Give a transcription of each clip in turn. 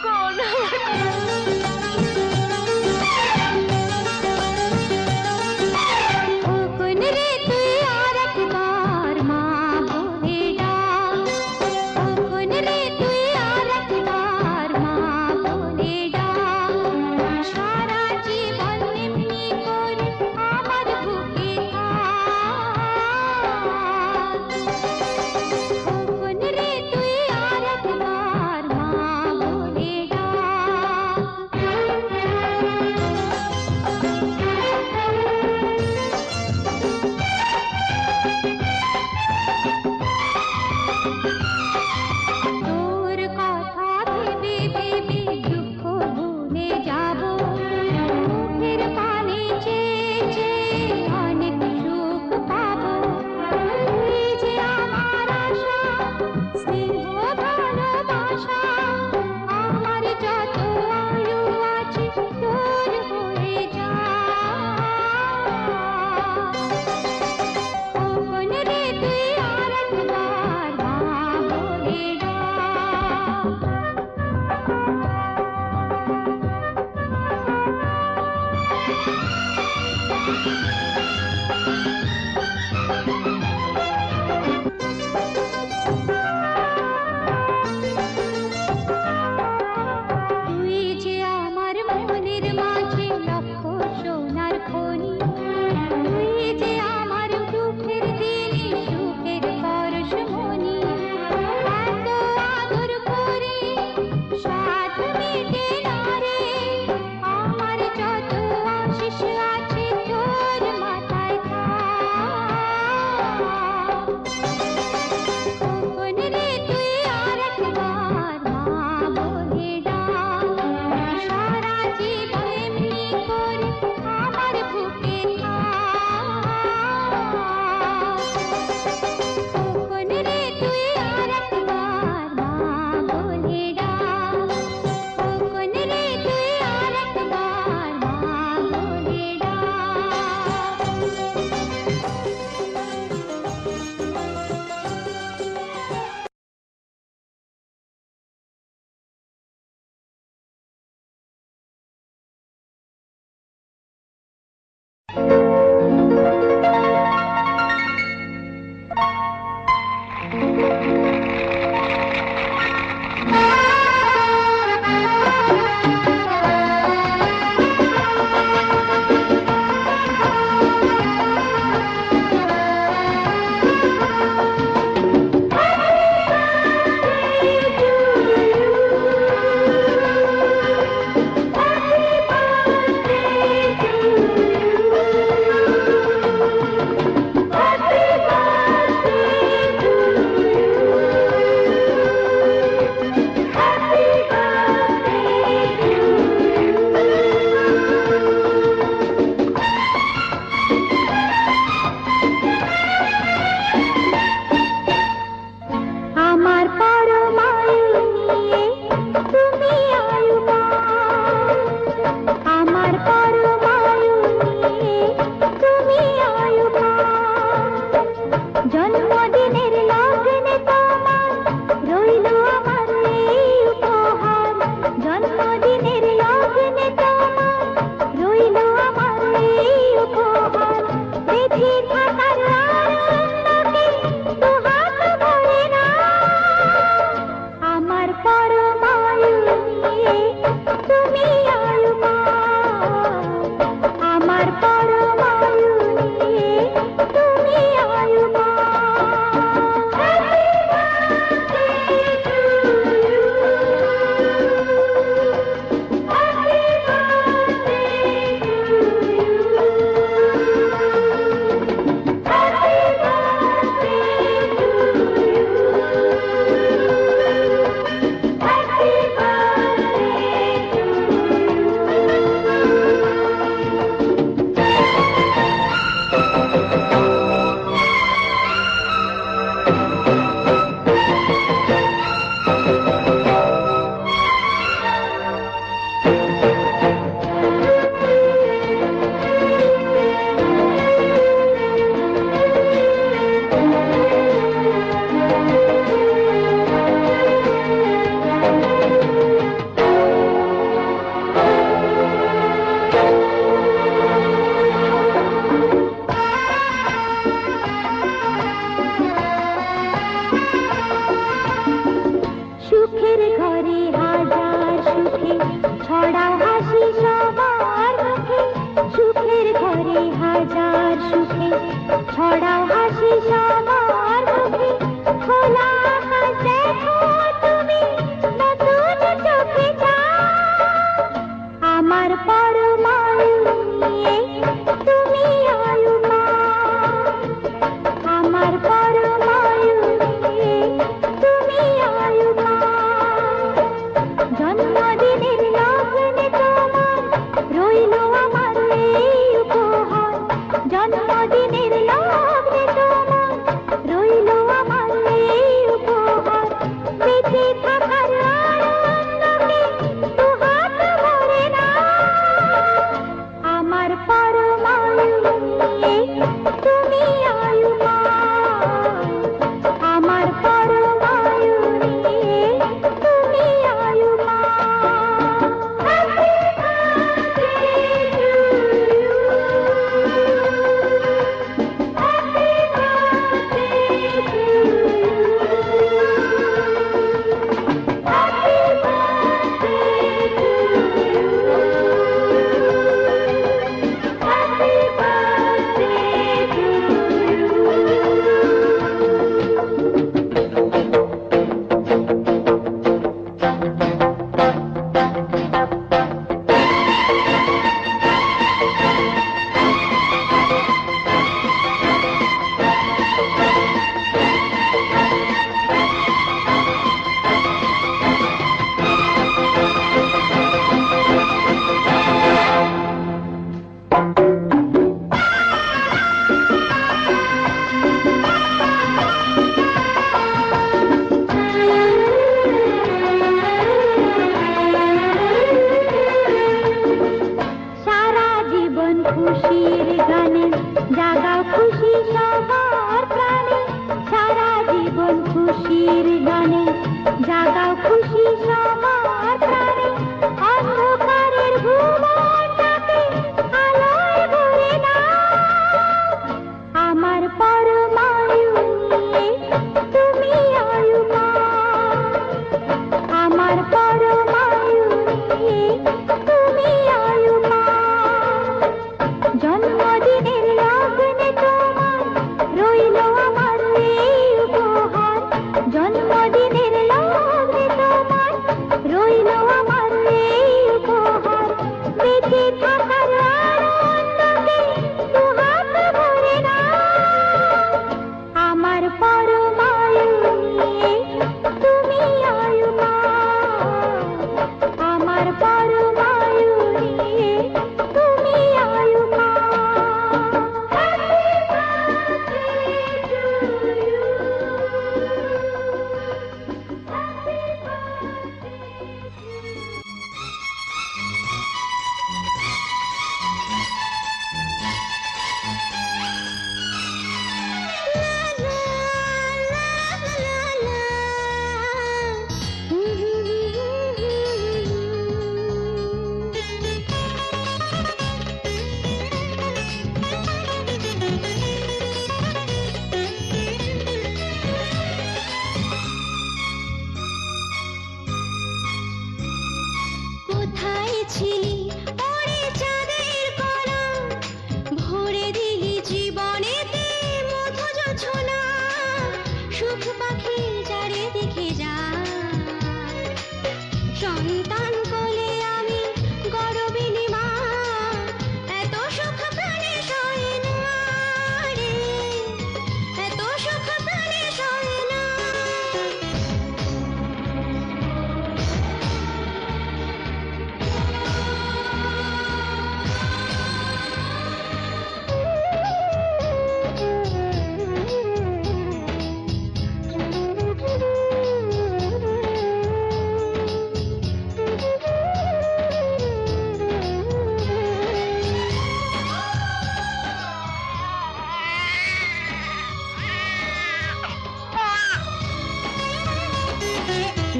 খোকন। খোকন রে তুই আর একবার মা বলে ডাক, খোকন রে তুই আর একবার মা বলে ডাক, সারা জীবন এমনি করে আমার বুকে থাক। খোকন রে তুই আর একবার মা বলে তোর কথা ভেবে ভেবে দুঃখ ভুলে যাব, মুখের পানে চেয়ে চেয়ে অনেক সুখ পাবো। তুই যে আমার আশা, স্নেহ ভালোবাসা, আমার যত আয়ু আছে তোর হয়ে যা। খোকন রে তুই আর একবার মা বলে ডাক। তুই যে আমার মনের মাঝে লক্ষ সোনার খনি, তুই যে আমার দুঃখের দিনে সুখের পরশমণি। এত আদর করে সাধ মেটে না রে, আমার যত আশিস আছে তোর মাথায় থাক। খোকন রে তুই আর একবার মা বলে ডাক, সারা জীবন এমনি করে আমার বুকে থাক। খোকন রে তুই আর একবার মা বলে ডাক, খোকন রে তুই আর একবার মা বলে ডাক। Happy birthday to you. সন্তান কোলে আমি গর্বিণী মা, এত সুখ প্রাণে সয় না রে, এত সুখ প্রাণে সয় না।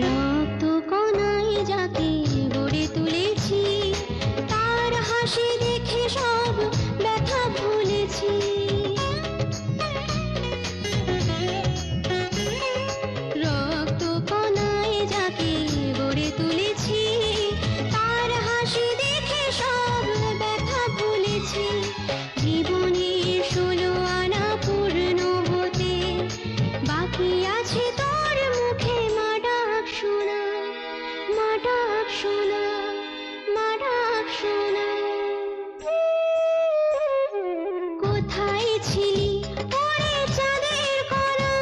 রক্ত কণায় যাকে গড়ে তুলেছি, তার হাসি দেখে সব ব্যথা ভুলেছি। রক্ত কণায় যাকে গড়ে তুলেছি, তার হাসি দেখে সব ব্যথা ভুলেছি। জীবনের 16 আনা পূর্ণ হতে বাকি আছে তোর মুখে মা ডাক শোনা, মা ডাক শোনা, মা ডাক শোনা। কোথায় ছিলি ওরে চাঁদের কণা,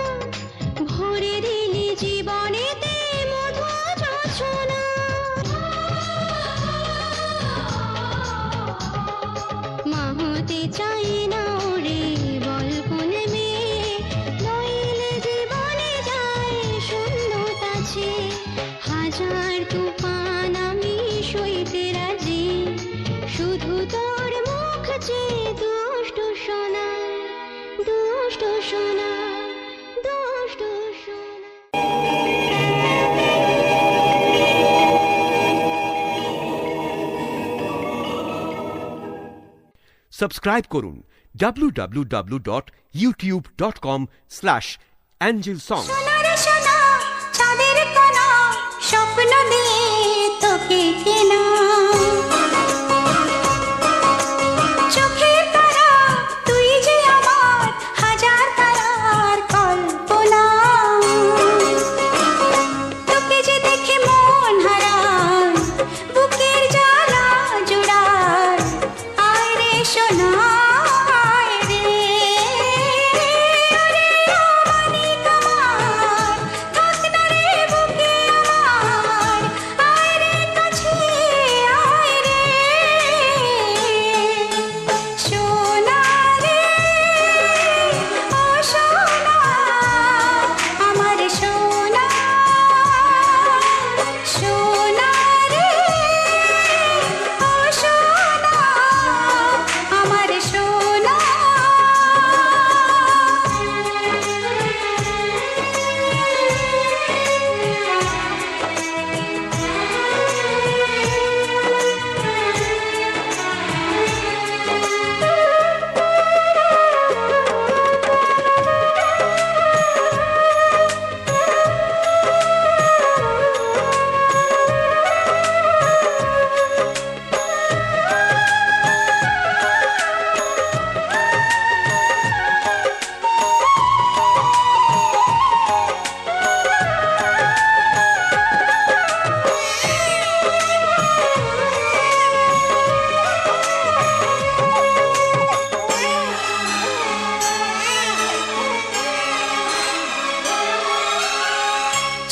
ভরে দিলি জীবনেতে মধু যোছনা। মা হতে চাই না ওরে বল কোন মেয়ে, নইলে জীবনে যায় শূন্যতা চেয়ে। হাজার তুফান আমি সইতে রাজি, শুধু তোর মুখ চেয়ে দুষ্ট সোনা, দুষ্ট সোনা, দুষ্ট সোনা। সাবস্ক্রাইব করুন www.youtube.com/angelsong। সোনারে সোনা চাঁদের কণা, স্বপ্ন দিয়ে তোকে কেনা। চোখের তারা তুই যে আমার, হাজার তারার কল্পনা। তোকে যে দেখে মন হারায়, বুকের জ্বালা জোড়ায়। আয় রে সোনা আয় রে, ওরে মানিক আমার, থাক না রে বুকে আমার। আয় রে কাছে আয় রে, সোনা রে ও সোনা, আমার সোনা, সোনা রে ও সোনা, আমার সোনা।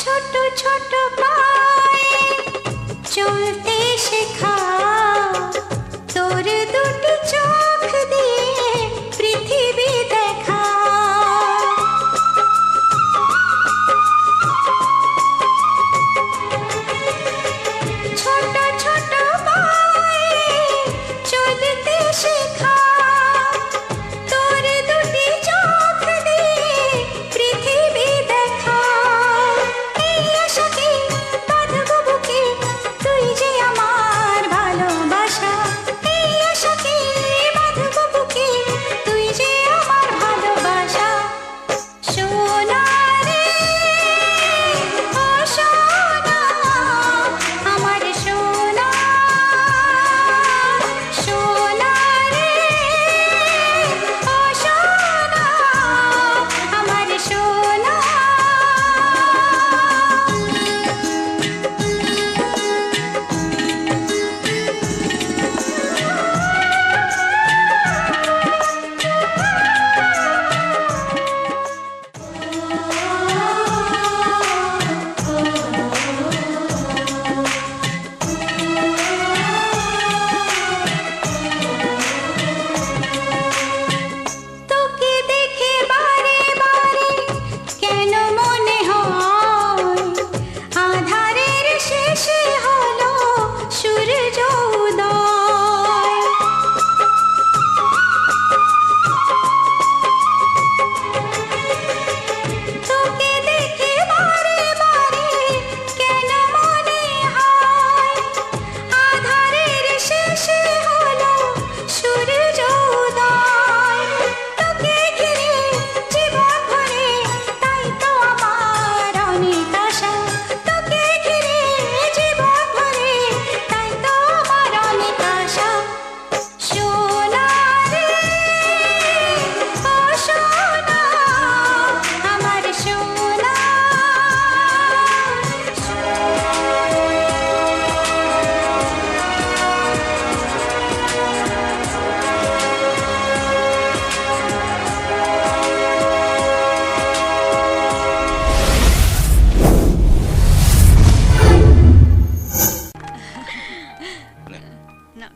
ছোট ছোট পায়ে চলতে শেখা, তোর দুটি চোখ দিয়ে পৃথিবী দেখা। ছোট ছোট পায়ে চলতে শেখা, তোর দুটি চোখ দিয়ে পৃথিবী দেখা। এই আশাকে বাঁধবো বুকে, তুই যে আমার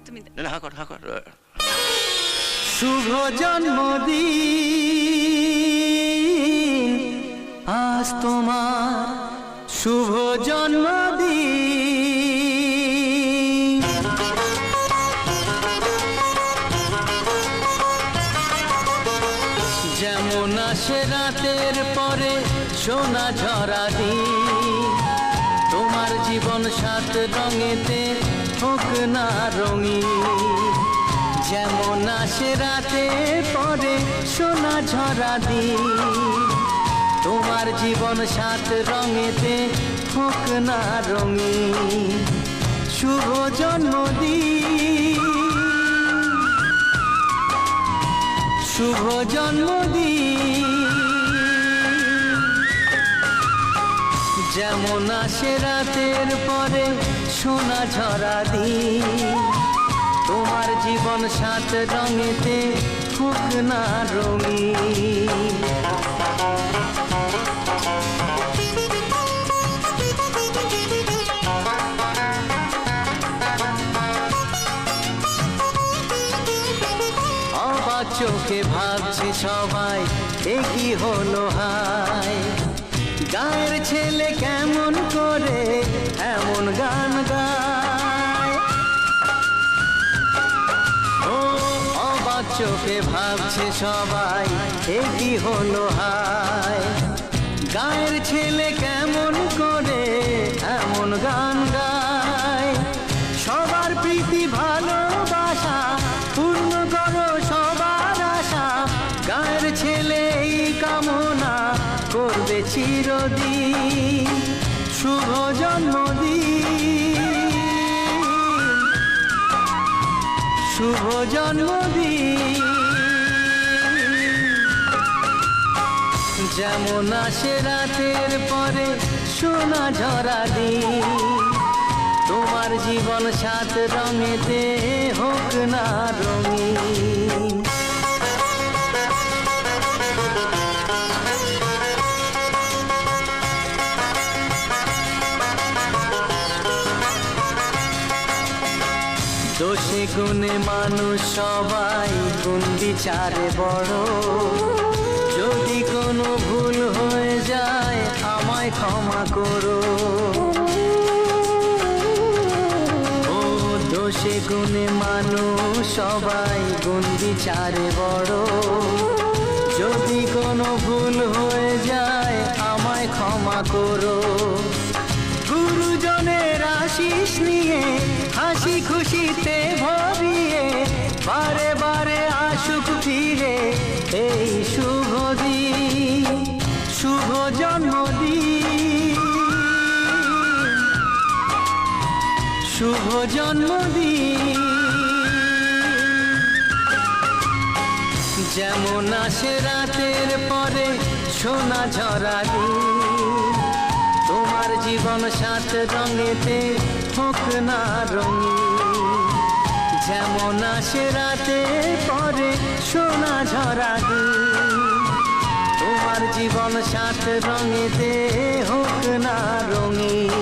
তুমি না হা কর শুভ জন্মদিন আজ তোমার শুভ জন্মদিন যেমন আসে রাতের পরে সোনা ঝরা দিন তোমার জীবন সাত রঙেতে হোক না রঙিন যেমন আসে রাতের পরে সোনা ঝরা দিন তোমার জীবন সাত রঙেতে হোক না রঙিন শুভ জন্মদিন শুভ জন্মদিন যেমন আসে রাতের পরে সোনা ঝরা দিন তোমার জীবন সাত রঙেতে হোক না রঙিন অবাক চোখে ভাবছে সবাই এ কি হলো হায় গায়ের ছেলে কেমন করে এমন গান গায় ও অবাক চোখে ভাবছে সবাই এ কি হলো হায় গায়ের ছেলে কেমন করে এমন গান গায় সবার প্রীতি ভালোবাসা পূর্ণ করো সবার আশা গায়ের ছেলে এই কামনা করবে চিরদিন শুভ জন্মদিন শুভ জন্মদিন যেমন আসে রাতের পরে সোনা ঝরা দিন তোমার জীবন সাত রঙেতে হোক না রঙিন দোষে গুণে মানুষ সবাই গুণ বিচারে বড় যদি কোনো ভুল হয়ে যায় আমায় ক্ষমা করো ও দোষে গুণে মানুষ সবাই গুণ বিচারে বড় যদি কোনো ভুল হয়ে যায় আমায় ক্ষমা করো গুরুজনের আশিস নিয়ে হাসি খুশিতে ভরিয়ে বারে বারে আসুক ফিরে এই শুভ দিন শুভ জন্মদিন শুভ জন্মদিন যেমন আসে রাতের পরে সোনা ঝরা দিন তোমার জীবন সাত রঙেতে হোক না রঙিন যেমন আসে রাতের পরে সোনা ঝরা দিন তোমার জীবন সাত রঙেতে হোক না রঙিন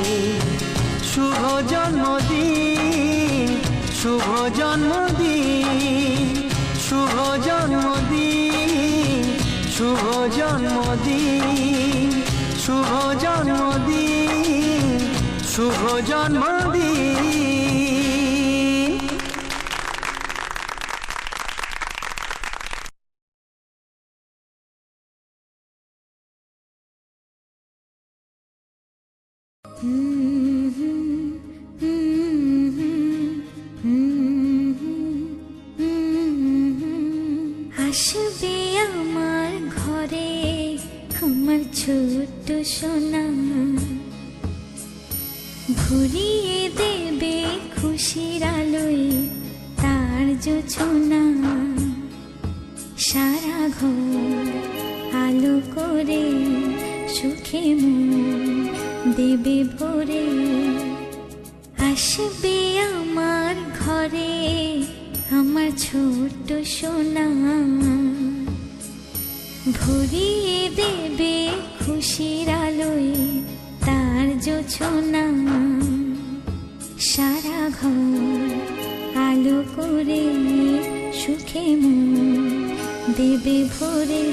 শুভ জন্মদিন শুভ জন্মদিন শুভ জন্মদিন শুভ জন্মদিন শুভ জন্মদিন শুভ জন্মদিন আসবে আমার ঘরে আমার ছোট্ট সোনা ভরিয়ে দেবে খুশির আলোয় তার জোছনা সারা ঘর আলো করে সুখে মন দেবে ভরে আসবে আমার ঘরে আমার ছোট্ট সোনা ভরিয়ে দেবে খুশির আলোয় তার জোছনা সারা ঘর আলো করে সুখে মন দেবে ভরে।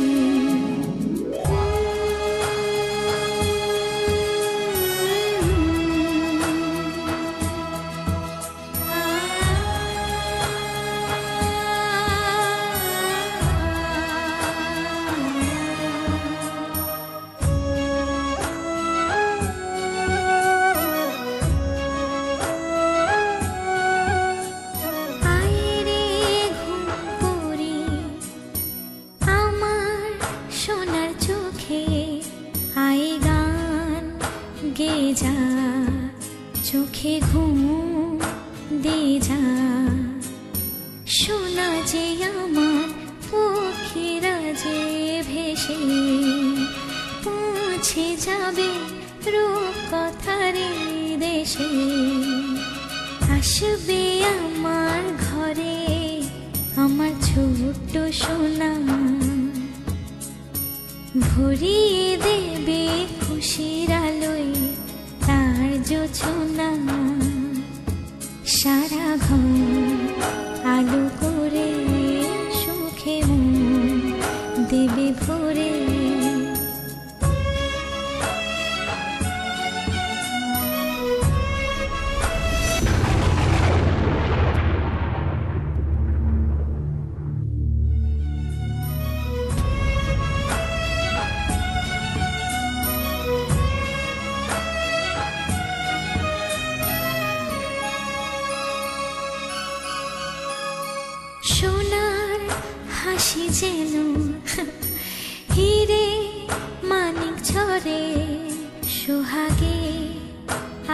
যা চোখে ঘুম দে যা, শোনা যে আমার পক্ষীরা যে ভেসে পৌঁছে যাবে রূপ কথারে দেশে। আসবে আমার ঘরে আমার ছোট্ট সোনা, ভরিয়ে দেবে খুশির আলোয় তার জোছনা। সারা ঘর আলো করে সুখে মন দেবে ভরে। সোনার হাসি যেন হিরে মানিক ঝরে, সোহাগে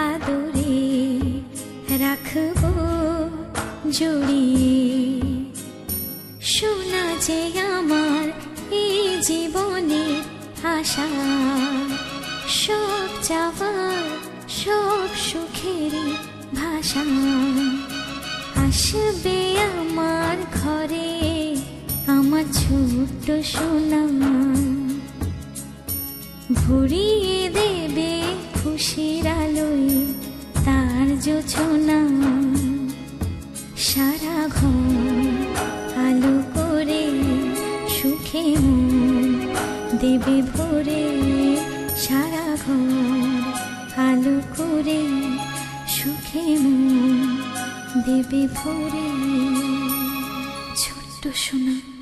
আদরে রাখবো জড়িয়ে। সোনা যে আমার এই জীবনের আশা, সব চাওয়ার সব সুখেরই ভাষা। আসবে আমার ঘরে আমার ছোট্ট সোনা, ভরিয়ে দেবে খুশির আলোয় তার জোছনা। সারা ঘর আলো করে সুখে মন দেবে ভরে। সারা ঘর আলো করে সুখে মন দেবে ভরে। ছোট্ট সোনা।